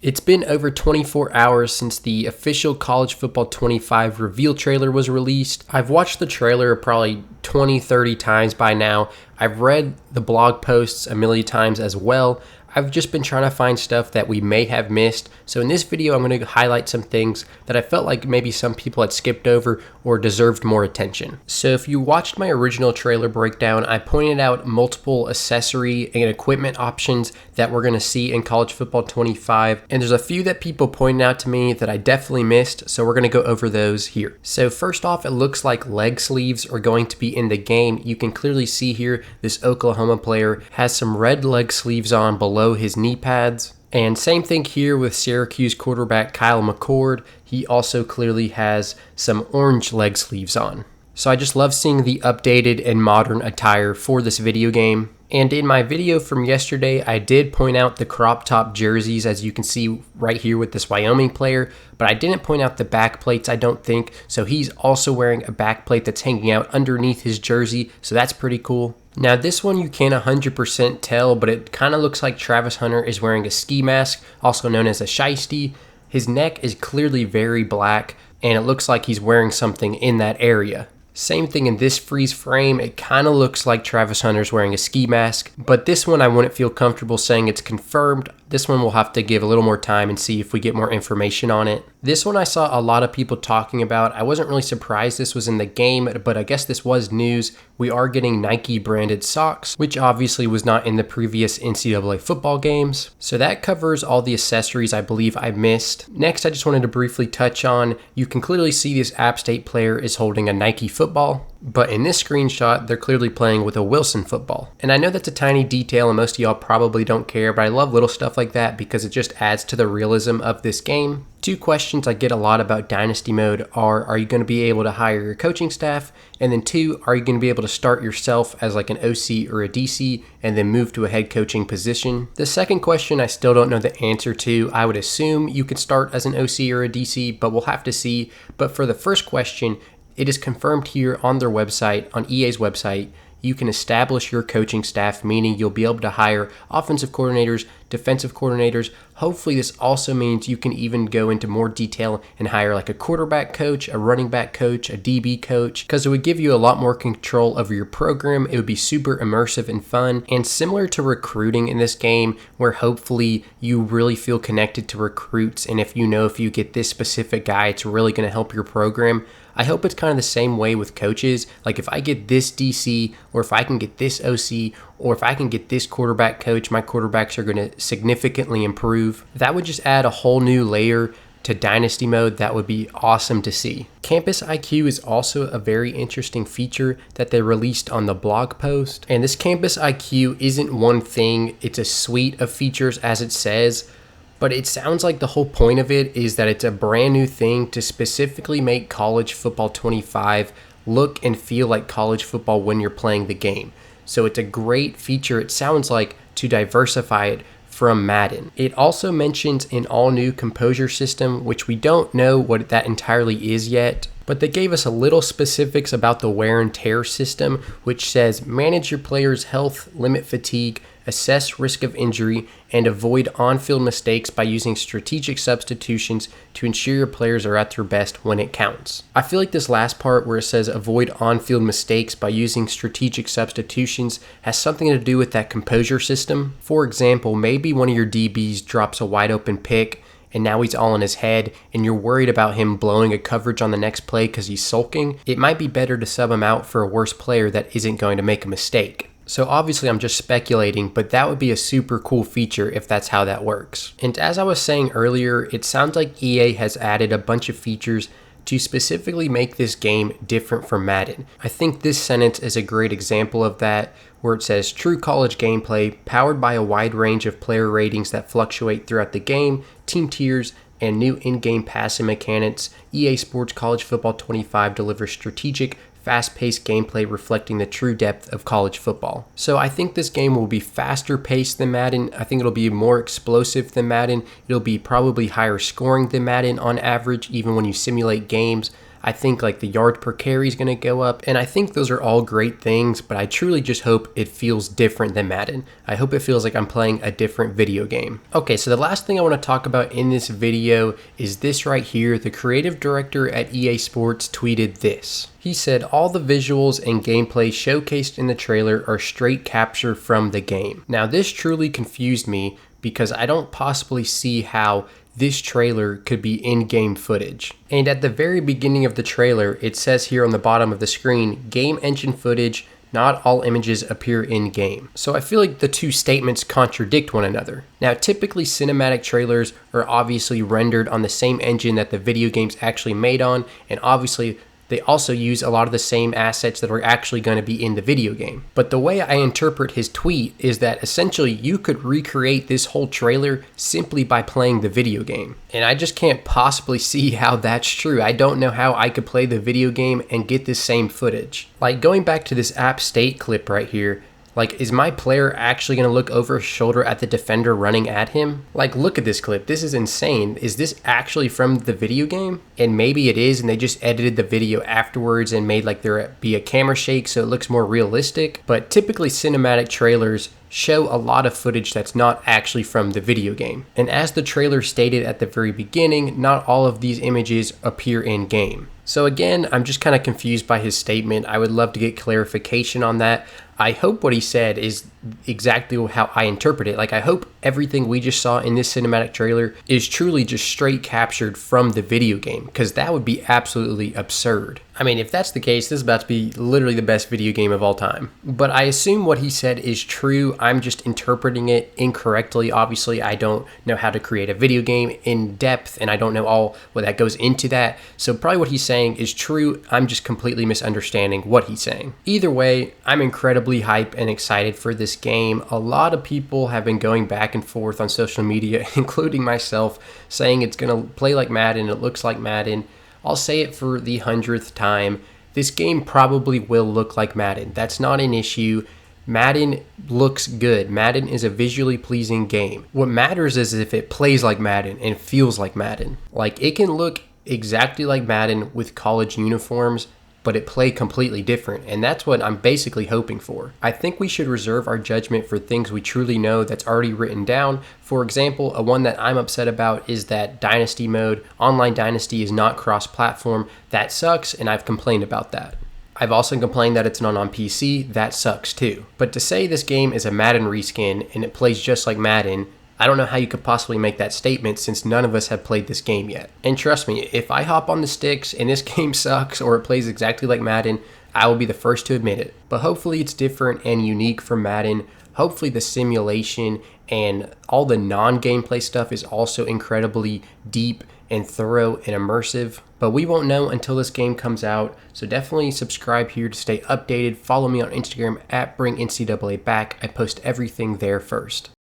It's been over 24 hours since the official College Football 25 reveal trailer was released. I've watched the trailer probably 20, 30 times by now. I've read the blog posts a million times as well. I've just been trying to find stuff that we may have missed. So in this video, I'm going to highlight some things that I felt like maybe some people had skipped over or deserved more attention. So if you watched my original trailer breakdown, I pointed out multiple accessory and equipment options that we're going to see in College Football 25. And there's a few that people pointed out to me that I definitely missed. So we're going to go over those here. So first off, it looks like leg sleeves are going to be in the game. You can clearly see here, this Oklahoma player has some red leg sleeves on below his knee pads. And same thing here with Syracuse quarterback Kyle McCord. He also clearly has some orange leg sleeves on. So I just love seeing the updated and modern attire for this video game. And in my video from yesterday, I did point out the crop top jerseys, as you can see right here with this Wyoming player, but I didn't point out the back plates, I don't think. So he's also wearing a back plate that's hanging out underneath his jersey, so that's pretty cool. Now this one you can't 100% tell, but it kind of looks like Travis Hunter is wearing a ski mask, also known as a shiesty. His neck is clearly very black, and it looks like he's wearing something in that area. Same thing in this freeze frame, it kind of looks like Travis Hunter's wearing a ski mask, but this one I wouldn't feel comfortable saying it's confirmed. This one we'll have to give a little more time and see if we get more information on it. This one I saw a lot of people talking about. I wasn't really surprised this was in the game, but I guess this was news. We are getting Nike branded socks, which obviously was not in the previous NCAA football games. So that covers all the accessories I believe I missed. Next, I just wanted to briefly touch on, you can clearly see this App State player is holding a Nike football. But in this screenshot, they're clearly playing with a Wilson football. And I know that's a tiny detail and most of y'all probably don't care, but I love little stuff like that because it just adds to the realism of this game. Two questions I get a lot about Dynasty Mode are you going to be able to hire your coaching staff? And then two, are you going to be able to start yourself as like an OC or a DC and then move to a head coaching position? The second question I still don't know the answer to. I would assume you could start as an OC or a DC, but we'll have to see. But for the first question, it is confirmed here on their website, on EA's website, you can establish your coaching staff, meaning you'll be able to hire offensive coordinators, defensive coordinators. Hopefully this also means you can even go into more detail and hire like a quarterback coach, a running back coach, a DB coach, because it would give you a lot more control over your program. It would be super immersive and fun, and similar to recruiting in this game, where hopefully you really feel connected to recruits, and if you get this specific guy, it's really going to help your program. I hope it's kind of the same way with coaches. Like if I get this DC, or if I can get this OC, or if I can get this quarterback coach, my quarterbacks are going to significantly improve. That would just add a whole new layer to Dynasty Mode. That would be awesome to see. Campus IQ is also a very interesting feature that they released on the blog post. And this Campus IQ isn't one thing, it's a suite of features as it says. But it sounds like the whole point of it is that it's a brand new thing to specifically make College Football 25 look and feel like college football when you're playing the game. So it's a great feature, it sounds like, to diversify it from Madden. It also mentions an all-new composure system, which we don't know what that entirely is yet. But they gave us a little specifics about the wear and tear system, which says manage your players' health, limit fatigue, assess risk of injury, and avoid on-field mistakes by using strategic substitutions to ensure your players are at their best when it counts. I feel like this last part where it says avoid on-field mistakes by using strategic substitutions has something to do with that composure system. For example, maybe one of your DBs drops a wide open pick and now he's all in his head, and you're worried about him blowing a coverage on the next play because he's sulking. It might be better to sub him out for a worse player that isn't going to make a mistake. So obviously I'm just speculating, but that would be a super cool feature if that's how that works. And as I was saying earlier, it sounds like EA has added a bunch of features to specifically make this game different from Madden. I think this sentence is a great example of that, where it says true college gameplay powered by a wide range of player ratings that fluctuate throughout the game, team tiers, and new in-game passing mechanics. EA Sports College Football 25 delivers strategic, fast-paced gameplay reflecting the true depth of college football. So I think this game will be faster paced than Madden. I think it'll be more explosive than Madden. It'll be probably higher scoring than Madden on average, even when you simulate games. I think like the yard per carry is going to go up. And I think those are all great things, but I truly just hope it feels different than Madden. I hope it feels like I'm playing a different video game. Okay, so the last thing I want to talk about in this video is this right here. The creative director at EA Sports tweeted this. He said, all the visuals and gameplay showcased in the trailer are straight capture from the game. Now this truly confused me because I don't possibly see how this trailer could be in-game footage. And at the very beginning of the trailer, it says here on the bottom of the screen, game engine footage, not all images appear in-game. So I feel like the two statements contradict one another. Now typically cinematic trailers are obviously rendered on the same engine that the video game's actually made on, and obviously they also use a lot of the same assets that are actually going to be in the video game. But the way I interpret his tweet is that essentially you could recreate this whole trailer simply by playing the video game. And I just can't possibly see how that's true. I don't know how I could play the video game and get this same footage. Like going back to this App State clip right here, like, is my player actually going to look over his shoulder at the defender running at him? Like, look at this clip. This is insane. Is this actually from the video game? And maybe it is, and they just edited the video afterwards and made like there be a camera shake so it looks more realistic. But typically cinematic trailers show a lot of footage that's not actually from the video game. And as the trailer stated at the very beginning, not all of these images appear in game. So again, I'm just kind of confused by his statement. I would love to get clarification on that. I hope what he said is exactly how I interpret it. Like, I hope everything we just saw in this cinematic trailer is truly just straight captured from the video game, because that would be absolutely absurd. I mean, if that's the case, this is about to be literally the best video game of all time. But I assume what he said is true. I'm just interpreting it incorrectly. Obviously, I don't know how to create a video game in depth, and I don't know all what that goes into that. So probably what he's saying is true. I'm just completely misunderstanding what he's saying. Either way, I'm incredibly hyped and excited for this game. A lot of people have been going back and forth on social media, including myself, saying it's going to play like Madden, it looks like Madden. I'll say it for the 100th time. This game probably will look like Madden. That's not an issue. Madden looks good. Madden is a visually pleasing game. What matters is if it plays like Madden and feels like Madden. Like, it can look exactly like Madden with college uniforms, but it play completely different, and that's what I'm basically hoping for. I think we should reserve our judgment for things we truly know that's already written down. For example, one that I'm upset about is that Dynasty mode, Online Dynasty, is not cross-platform. That sucks, and I've complained about that. I've also complained that it's not on PC. That sucks too. But to say this game is a Madden reskin and it plays just like Madden, I don't know how you could possibly make that statement since none of us have played this game yet. And trust me, if I hop on the sticks and this game sucks or it plays exactly like Madden, I will be the first to admit it. But hopefully it's different and unique from Madden. Hopefully the simulation and all the non-gameplay stuff is also incredibly deep and thorough and immersive. But we won't know until this game comes out, so definitely subscribe here to stay updated. Follow me on Instagram at BringNCAA Back. I post everything there first.